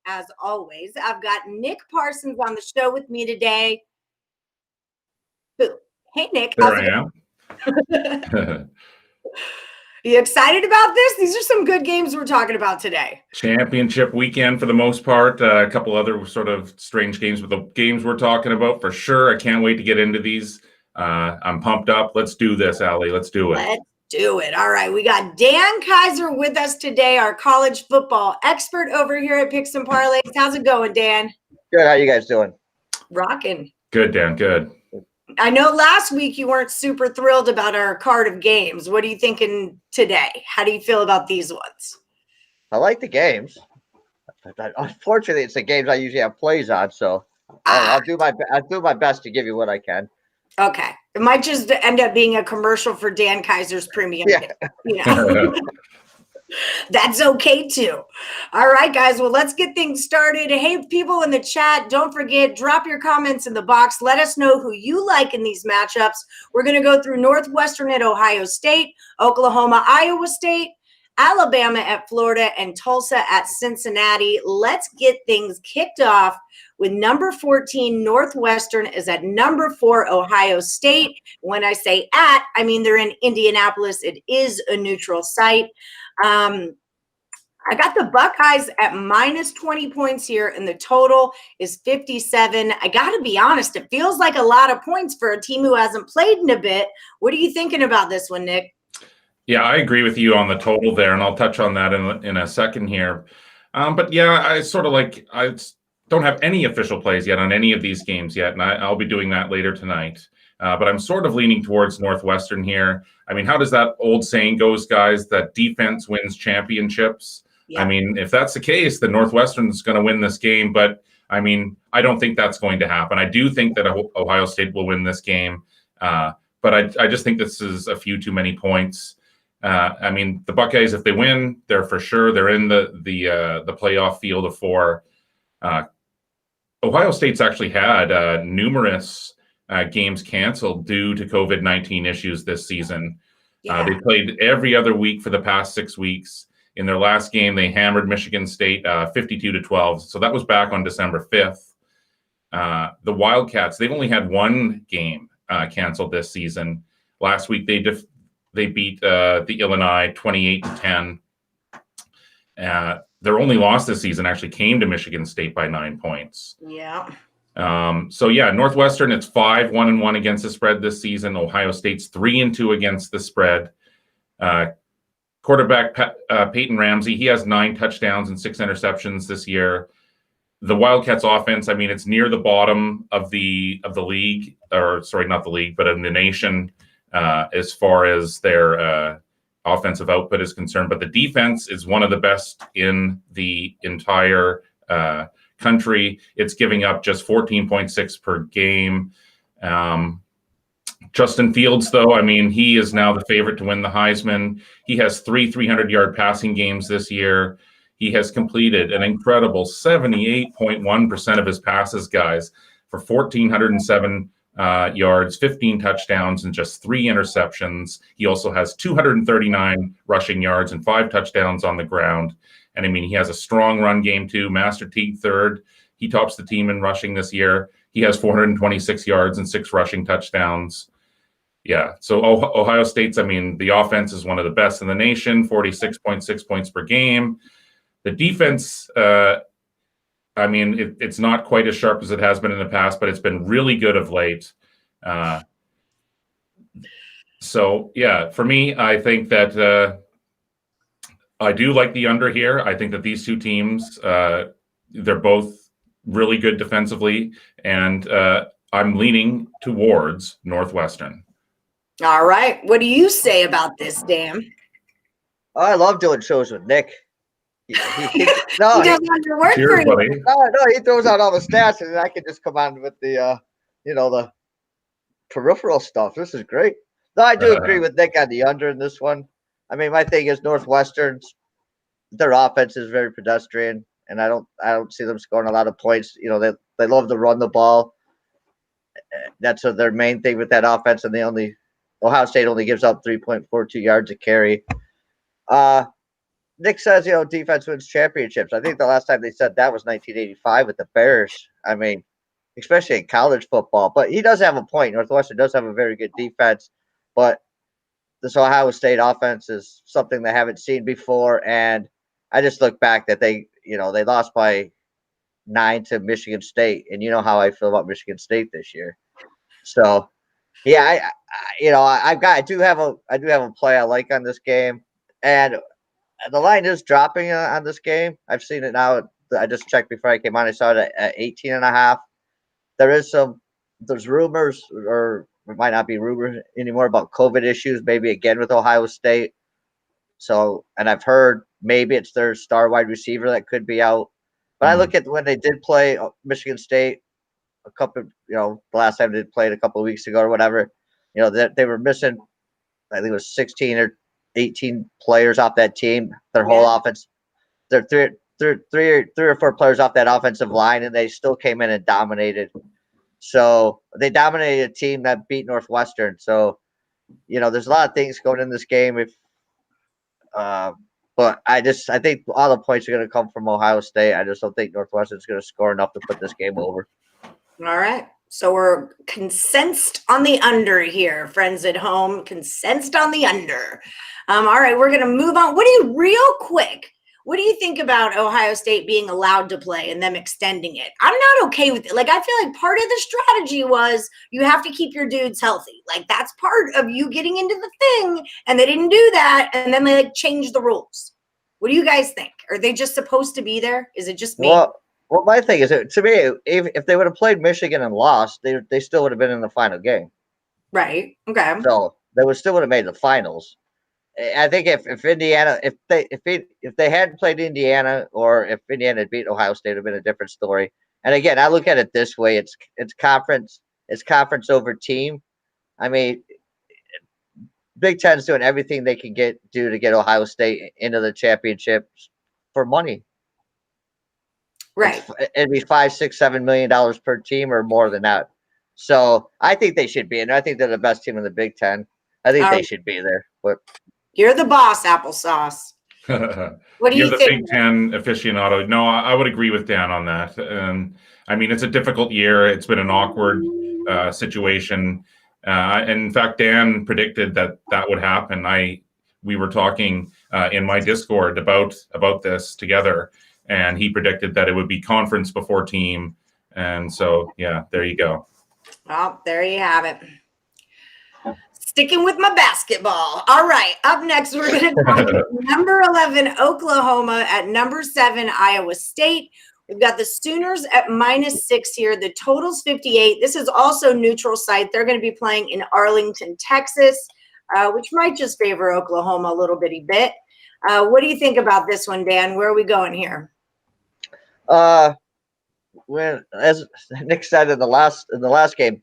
as always. I've got Nick Parsons on the show with me today. Hey, Nick. There I am. You excited about this? These are some good games we're talking about today. Championship weekend for the most part. A couple other sort of strange games, but the games we're talking about for sure. I can't wait to get into these. I'm pumped up. Let's do this, Allie. Let's do it. Let's do it. All right. We got Dan Kaiser with us today, our college football expert over here at Picks and Parlays. How's it going, Dan? Good. How you guys doing? Rocking. Good, Dan. Good. I know last week you weren't super thrilled about our card of games. What are you thinking today? How do you feel about these ones? I like the games. Unfortunately, it's the games I usually have plays on, so I'll do my best to give you what I can. Okay. It might just end up being a commercial for Dan Kaiser's premium. Yeah. You know? That's okay too. All right, guys. Well, let's get things started. Hey, people in the chat, don't forget, drop your comments in the box. Let us know who you like in these matchups. We're going to go through Northwestern at Ohio State, Oklahoma, Iowa State, Alabama at Florida, and Tulsa at Cincinnati. Let's get things kicked off with number 14, Northwestern is at number 4, Ohio State. When I say at, I mean they're in Indianapolis. It is a neutral site. I got the Buckeyes at minus 20 points here, and the total is 57. I got to be honest, it feels like a lot of points for a team who hasn't played in a bit. What are you thinking about this one, Nick? Yeah, I agree with you on the total there, and I'll touch on that in a second here. But yeah, I don't have any official plays yet on any of these games yet, and I'll be doing that later tonight. But I'm sort of leaning towards Northwestern here. I mean, how does that old saying goes, guys, that defense wins championships? Yeah. I mean, if that's the case, then Northwestern is going to win this game. But, I mean, I don't think that's going to happen. I do think that Ohio State will win this game. But I just think this is a few too many points. I mean, the Buckeyes, if they win, they're for sure. They're in the playoff field of 4. Ohio State's actually had numerous games canceled due to COVID-19 issues this season. Yeah. They played every other week for the past 6 weeks. In their last game, they hammered Michigan State 52-12. So that was back on December 5th. The Wildcats, they've only had one game canceled this season. Last week, they beat the Illinois 28-10. Their only loss this season actually came to Michigan State by 9 points. Yeah. So yeah, Northwestern, it's 5-1-1 against the spread this season. Ohio State's 3-2 against the spread. Quarterback Peyton Ramsey, he has 9 touchdowns and 6 interceptions this year. The Wildcats offense, I mean, it's near the bottom of the league, or sorry, not the league, but in the nation as far as their offensive output is concerned. But the defense is one of the best in the entire country. It's giving up just 14.6 per game. Justin Fields, though, I mean, he is now the favorite to win the Heisman. He has 3 300-yard passing games this year. He has completed an incredible 78.1% of his passes, guys, for 1,407 yards, 15 touchdowns, and just 3 interceptions. He also has 239 rushing yards and 5 touchdowns on the ground. And I mean, he has a strong run game too. Master Teague third. He tops the team in rushing this year. He has 426 yards and 6 rushing touchdowns. Yeah. So Ohio State's, I mean, the offense is one of the best in the nation, 46.6 points per game. The defense, I mean, it's not quite as sharp as it has been in the past, but it's been really good of late. So yeah, for me, I think that I do like the under here. I think that these two teams, they're both really good defensively, and I'm leaning towards Northwestern. All right. What do you say about this, Dan? Oh, I love doing shows with Nick. He does your work for you. No, he throws out all the stats, and I can just come on with the, the peripheral stuff. This is great. No, I do agree with Nick on the under in this one. I mean, my thing is Northwestern's, their offense is very pedestrian, and I don't see them scoring a lot of points. You know, they love to run the ball. That's their main thing with that offense, and Ohio State only gives up 3.42 yards a carry. Nick says, defense wins championships. I think the last time they said that was 1985 with the Bears. I mean, especially in college football. But he does have a point. Northwestern does have a very good defense, but this Ohio State offense is something they haven't seen before. And I just look back that they lost by 9 to Michigan State, and you know how I feel about Michigan State this year. So, yeah, I do have a play I like on this game, and the line is dropping on this game. I've seen it now. I just checked before I came on. I saw it at 18.5. There's rumors, or it might not be rumors anymore, about COVID issues, maybe again with Ohio State. So, and I've heard maybe it's their star wide receiver that could be out. But I look at when they did play Michigan State the last time they played a couple of weeks ago or whatever, they were missing, I think it was 16 or 18 players off that team, their whole offense. They're three or four players off that offensive line, and they still came in and dominated. So they dominated a team that beat Northwestern. So, there's a lot of things going in this game. But I think all the points are going to come from Ohio State. I just don't think Northwestern's going to score enough to put this game over. All right. So we're consensed on the under here, friends at home. Consensed on the under. All right, we're going to move on. Real quick, what do you think about Ohio State being allowed to play and them extending it? I'm not okay with it. Like, I feel like part of the strategy was you have to keep your dudes healthy. Like, that's part of you getting into the thing, and they didn't do that, and then they changed the rules. What do you guys think? Are they just supposed to be there? Is it just me? Well, my thing is, to me, if they would have played Michigan and lost, they still would have been in the final game. Right. Okay. So they still would have made the finals. I think if Indiana, if they hadn't played Indiana, or if Indiana had beat Ohio State, it would have been a different story. And again, I look at it this way: it's conference over team. I mean, Big Ten's doing everything they can do to get Ohio State into the championship for money. Right. It'd be $5, $6, $7 million per team, or more than that. So I think they should be in. I think they're the best team in the Big Ten. I think they should be there. But you're the boss, applesauce. What do you think? You're the Big Ten aficionado. No, I would agree with Dan on that. And I mean, it's a difficult year. It's been an awkward situation. And in fact, Dan predicted that would happen. We were talking in my Discord about this together, and he predicted that it would be conference before team. And so, yeah, there you go. Well, there you have it. Sticking with my basketball. All right. Up next, we're going to talk number 11, Oklahoma, at number 7, Iowa State. We've got the Sooners at -6 here. The total's 58. This is also neutral site. They're going to be playing in Arlington, Texas, which might just favor Oklahoma a little bitty bit. What do you think about this one, Dan? Where are we going here? When, as Nick said in the last game,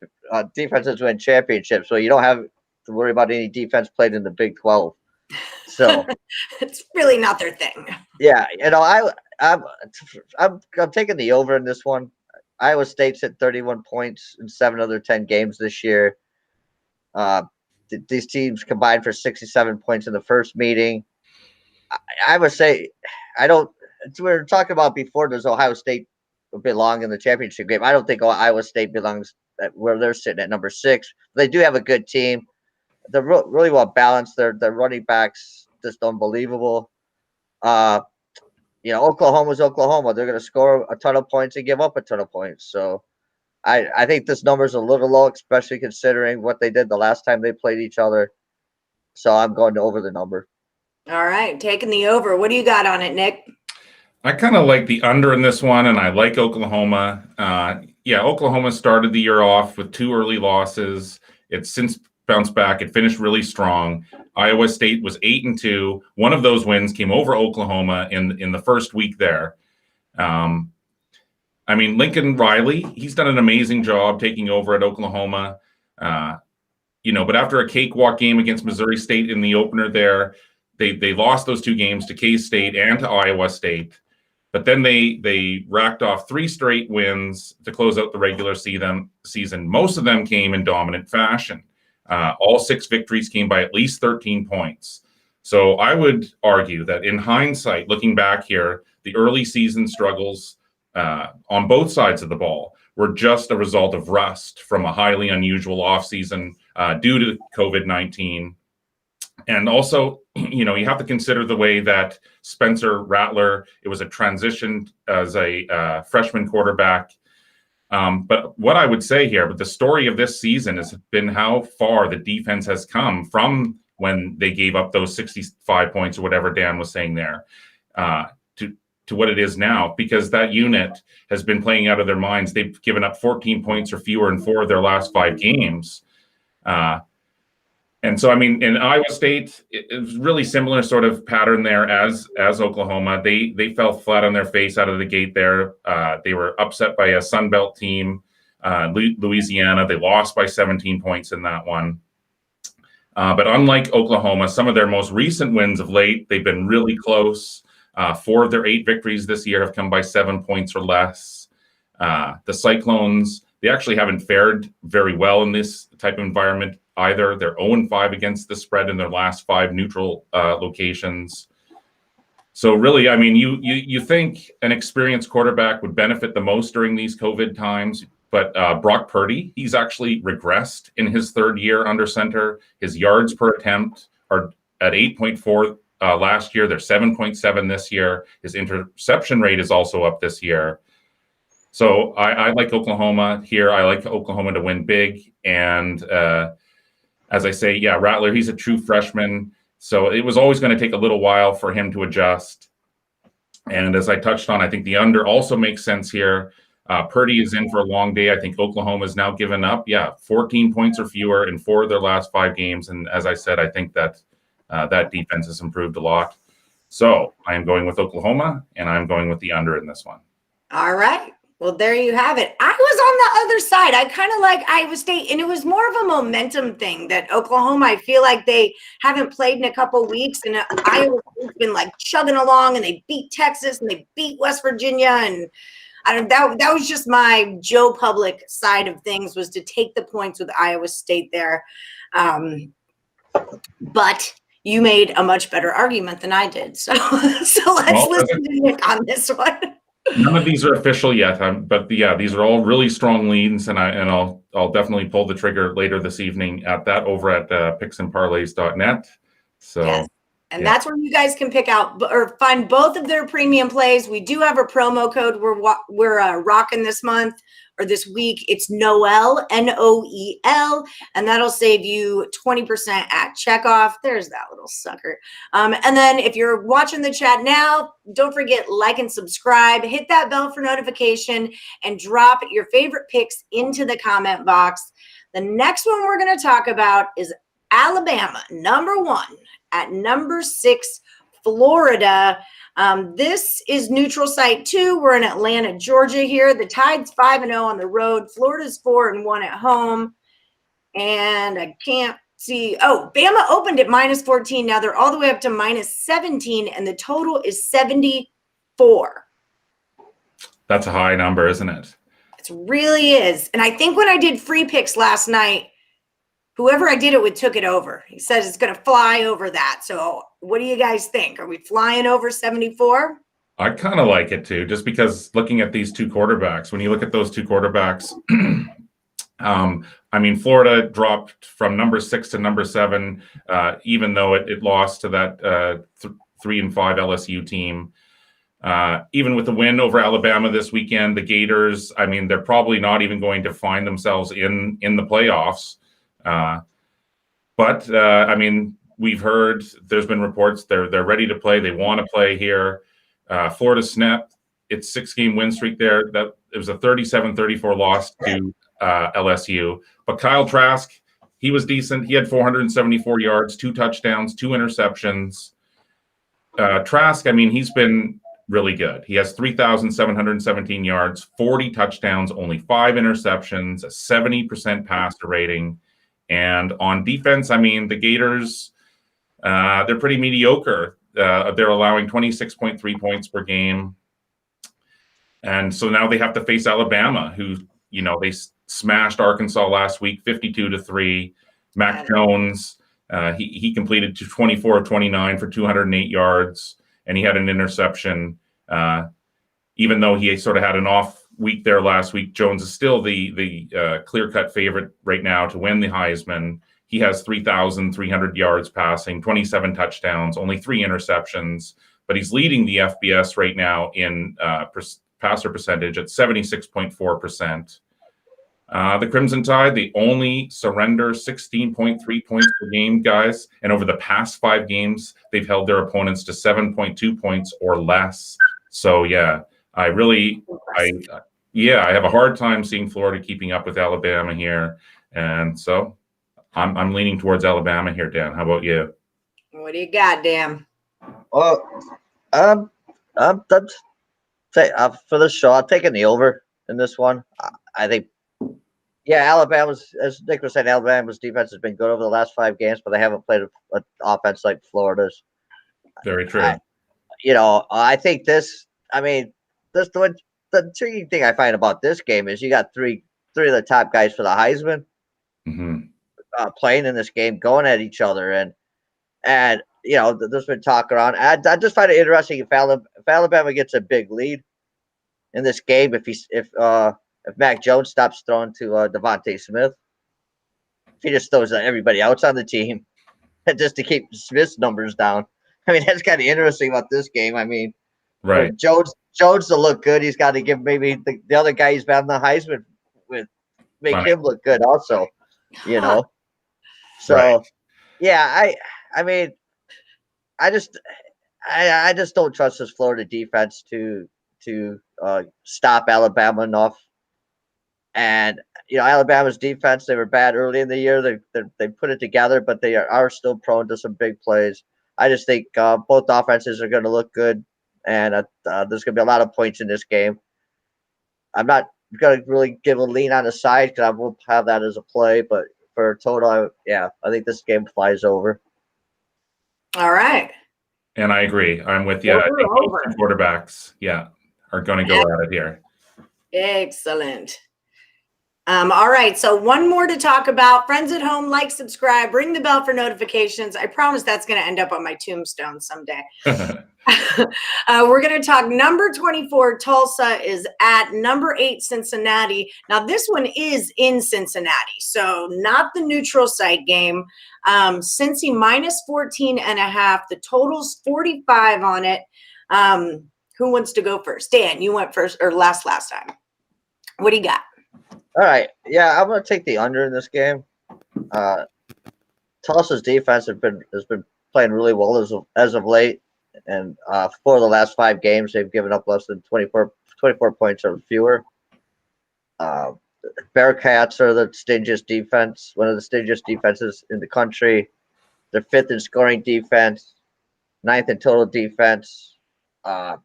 defenses win championships, so you don't have to worry about any defense played in the Big 12. So it's really not their thing. Yeah, I'm taking the over in this one. Iowa State's at 31 points in 7 of their 10 games this year. These teams combined for 67 points in the first meeting. I would say we were talking about before, does Ohio State belong in the championship game? I don't think Iowa State belongs where they're sitting at number 6. They do have a good team. They're really well balanced. Their running backs just unbelievable. Oklahoma's Oklahoma. They're going to score a ton of points and give up a ton of points. So I think this number's a little low, especially considering what they did the last time they played each other. So I'm going over the number. All right, taking the over. What do you got on it, Nick? I kind of like the under in this one, and I like Oklahoma. Oklahoma started the year off with 2 early losses. It's since bounced back. It finished really strong. Iowa State was 8-2. One of those wins came over Oklahoma in the first week there. Lincoln Riley, he's done an amazing job taking over at Oklahoma. But after a cakewalk game against Missouri State in the opener there, they lost those 2 games to K-State and to Iowa State. But then they racked off 3 straight wins to close out the regular season. Most of them came in dominant fashion. All 6 victories came by at least 13 points. So I would argue that in hindsight, looking back here, the early season struggles on both sides of the ball were just a result of rust from a highly unusual offseason due to COVID-19. And also, you have to consider the way that Spencer Rattler, it was a transition as a freshman quarterback. But what I would say here, but the story of this season has been how far the defense has come from when they gave up those 65 points or whatever Dan was saying there to what it is now, because that unit has been playing out of their minds. They've given up 14 points or fewer in 4 of their last 5 games. And so, I mean, in Iowa State, it was really similar sort of pattern there as Oklahoma. They fell flat on their face out of the gate there. They were upset by a Sun Belt team, Louisiana. They lost by 17 points in that one. But unlike Oklahoma, some of their most recent wins of late, they've been really close. 4 of their 8 victories this year have come by 7 points or less. The Cyclones, they actually haven't fared very well in this type of environment either. They're 0-5 against the spread in their last 5 neutral locations. So really, I mean, you think an experienced quarterback would benefit the most during these COVID times, but Brock Purdy, he's actually regressed in his 3rd year under center. His yards per attempt are at 8.4 last year. They're 7.7 this year. His interception rate is also up this year. So I like Oklahoma here. I like Oklahoma to win big. And as I say, yeah, Rattler, he's a true freshman. So it was always going to take a little while for him to adjust. And as I touched on, I think the under also makes sense here. Purdy is in for a long day. I think Oklahoma's now given up, 14 points or fewer in 4 of their last 5 games. And as I said, I think that that defense has improved a lot. So I am going with Oklahoma, and I'm going with the under in this one. All right. Well, there you have it. I was on the other side. I kind of like Iowa State, and it was more of a momentum thing that Oklahoma, I feel like they haven't played in a couple weeks, and Iowa State's been like chugging along, and they beat Texas, and they beat West Virginia, and that was just my Joe Public side of things, was to take the points with Iowa State there. But you made a much better argument than I did. So let's listen to Nick on this one. None of these are official yet, but yeah, these are all really strong leans, and I'll definitely pull the trigger later this evening at that over at picksandparlays.net. So. Yes. And that's where you guys can pick out or find both of their premium plays. We do have a promo code we're rocking this month or this week. It's Noel, Noel, and that'll save you 20% at checkoff. There's that little sucker. And then if you're watching the chat now, don't forget, like and subscribe, hit that bell for notification, and drop your favorite picks into the comment box. The next one we're going to talk about is Alabama, number 1. At number 6, Florida. This is neutral site 2. We're in Atlanta, Georgia here. The Tide's 5-0 on the road. Florida's 4-1 at home. And I can't see. Oh, Bama opened at -14. Now they're all the way up to -17, and the total is 74. That's a high number, isn't it? It really is. And I think when I did free picks last night, whoever I did it with took it over. He says it's going to fly over that. So what do you guys think? Are we flying over 74? I kind of like it too, just because looking at these 2 quarterbacks, when you look at those 2 quarterbacks, I mean, Florida dropped from number 6 to number 7, even though it lost to that 3-5 LSU team. Even with the win over Alabama this weekend, the Gators, I mean, they're probably not even going to find themselves in the playoffs. But I mean, we've heard there's been reports they're ready to play. They want to play here. Florida snapped its 6-game win streak there. That it was a 37-34 loss to LSU. But Kyle Trask, he was decent. He had 474 yards, 2 touchdowns, 2 interceptions. Trask, I mean, he's been really good. He has 3,717 yards, 40 touchdowns, only 5 interceptions, a 70% passer rating. And on defense, I mean, the Gators, they're pretty mediocre. They're allowing 26.3 points per game. And so now they have to face Alabama, who, they smashed Arkansas last week, 52-3. Mac Jones, He completed 24 of 29 for 208 yards, and he had an interception. Even though he sort of had an off week there last week, Jones is still the clear-cut favorite right now to win the Heisman. He has 3,300 yards passing, 27 touchdowns, only 3 interceptions, but he's leading the FBS right now in passer percentage at 76.4%. The Crimson Tide, they only surrender 16.3 points per game, guys. And over the past 5 games, they've held their opponents to 7.2 points or less. So, yeah, I have a hard time seeing Florida keeping up with Alabama here. And so I'm leaning towards Alabama here, Dan. How about you? What do you got, Dan? Well, I'm for this show, I'm taking the over in this one. I think, yeah, Alabama's, as Nick was saying, Alabama's defense has been good over the last 5 games, but they haven't played an offense like Florida's. Very true. I think this. I mean, the intriguing thing I find about this game is you got three of the top guys for the Heisman playing in this game, going at each other, and there's been talk around. I just find it interesting if Alabama gets a big lead in this game, if Mac Jones stops throwing to Devontae Smith, if he just throws everybody else on the team, just to keep Smith's numbers down. I mean, that's kind of interesting about this game. I mean, right. Jones to look good, he's got to give maybe the other guy he's been on the Heisman with make him look good also. So right. yeah, I mean, I just don't trust this Florida defense to stop Alabama enough. And Alabama's defense, they were bad early in the year. They put it together, but they are still prone to some big plays. I just think both offenses are going to look good, and there's going to be a lot of points in this game. I'm not going to really give a lean on the side because I won't have that as a play, but for a total, I think this game flies over. All right. And I agree. I'm with you. I think both quarterbacks, are going to go at it here. Excellent. All right. So one more to talk about. Friends at home, like, subscribe, ring the bell for notifications. I promise that's going to end up on my tombstone someday. We're going to talk number 24, Tulsa is at number 8, Cincinnati. Now, this one is in Cincinnati, so not the neutral site game. Cincy minus 14.5. The total's 45 on it. Who wants to go first? Dan, you went first or last time. What do you got? All right. Yeah, I'm going to take the under in this game. Tulsa's defense has been playing really well as of late. And 4 of the last 5 games, they've given up less than 24 points or fewer. Bearcats are the stingiest defense, one of the stingiest defenses in the country. They're 5th in scoring defense, 9th in total defense. And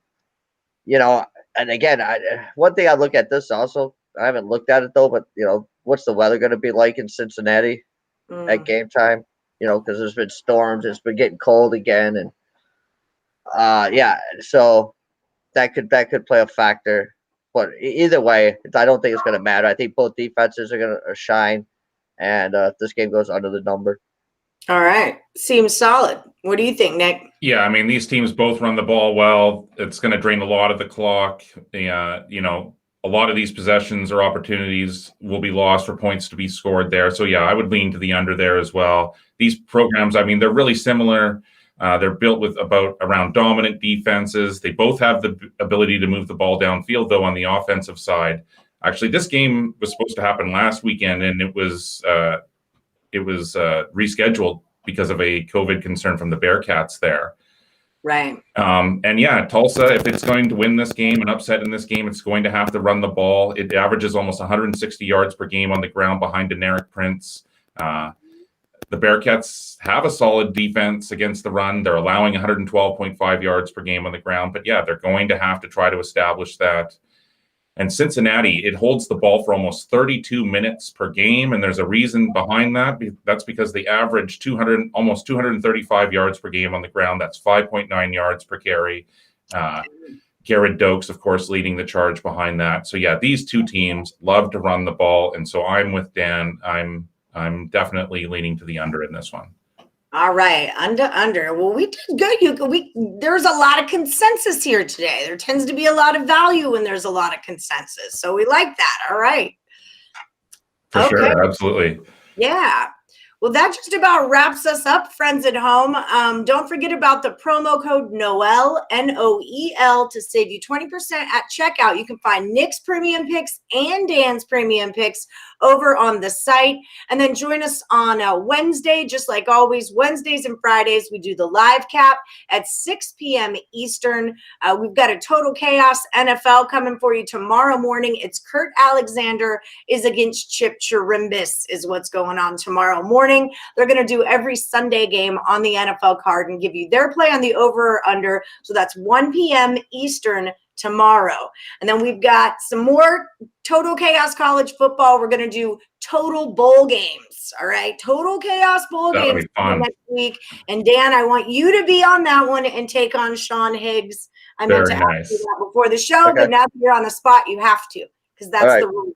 again, one thing I look at this also, I haven't looked at it though, but what's the weather going to be like in Cincinnati at game time? Because there's been storms, it's been getting cold again, and so that could play a factor. But either way, I don't think it's going to matter. I think both defenses are going to shine, and this game goes under the number. All right. Seems solid. What do you think, Nick? Yeah, I mean, these teams both run the ball well. It's going to drain a lot of the clock. A lot of these possessions or opportunities will be lost for points to be scored there. So, I would lean to the under there as well. These programs, I mean, they're really similar. They're built around dominant defenses. They both have the ability to move the ball downfield, though, on the offensive side. Actually, this game was supposed to happen last weekend, and it was rescheduled because of a COVID concern from the Bearcats there. Right. Tulsa, if it's going to win this game and upset in this game, it's going to have to run the ball. It averages almost 160 yards per game on the ground behind Deneric Prince. The Bearcats have a solid defense against the run. They're allowing 112.5 yards per game on the ground. But, they're going to have to try to establish that. And Cincinnati, it holds the ball for almost 32 minutes per game, and there's a reason behind that. That's because they average almost 235 yards per game on the ground. That's 5.9 yards per carry. Garrett Dokes, of course, leading the charge behind that. So, these two teams love to run the ball, and so I'm with Dan. I'm definitely leaning to the under in this one. All right, under. Well, we did good. There's a lot of consensus here today. There tends to be a lot of value when there's a lot of consensus, so we like that. All right. For sure, absolutely. Yeah. Well, that just about wraps us up, friends at home. Don't forget about the promo code Noel, Noel, to save you 20% at checkout. You can find Nick's premium picks and Dan's premium picks over on the site. And then join us on Wednesday, just like always. Wednesdays and Fridays, we do the live cap at 6 p.m. Eastern. We've got a Total Chaos NFL coming for you tomorrow morning. It's Kurt Alexander is against Chip Chirimbis is what's going on tomorrow morning. They're going to do every Sunday game on the NFL card and give you their play on the over or under. So that's 1 p.m. Eastern tomorrow. And then we've got some more Total Chaos college football. We're going to do total bowl games. All right. Total Chaos bowl games next week. And Dan, I want you to be on that one and take on Sean Higgs. I meant to ask you that before the show, but now that you're on the spot, you have to, because that's the rules.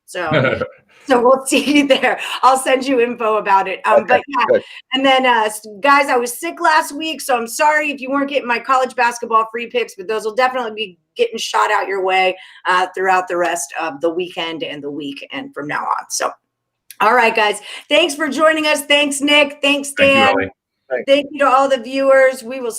So so we'll see you there. I'll send you info about it. But yeah, good. And then guys, I was sick last week, so I'm sorry if you weren't getting my college basketball free picks, but those will definitely be getting shot out your way throughout the rest of the weekend and the week and from now on. So, all right, guys, thanks for joining us. Thanks, Nick. Thanks, Dan. Thank you, Thank you to all the viewers. We will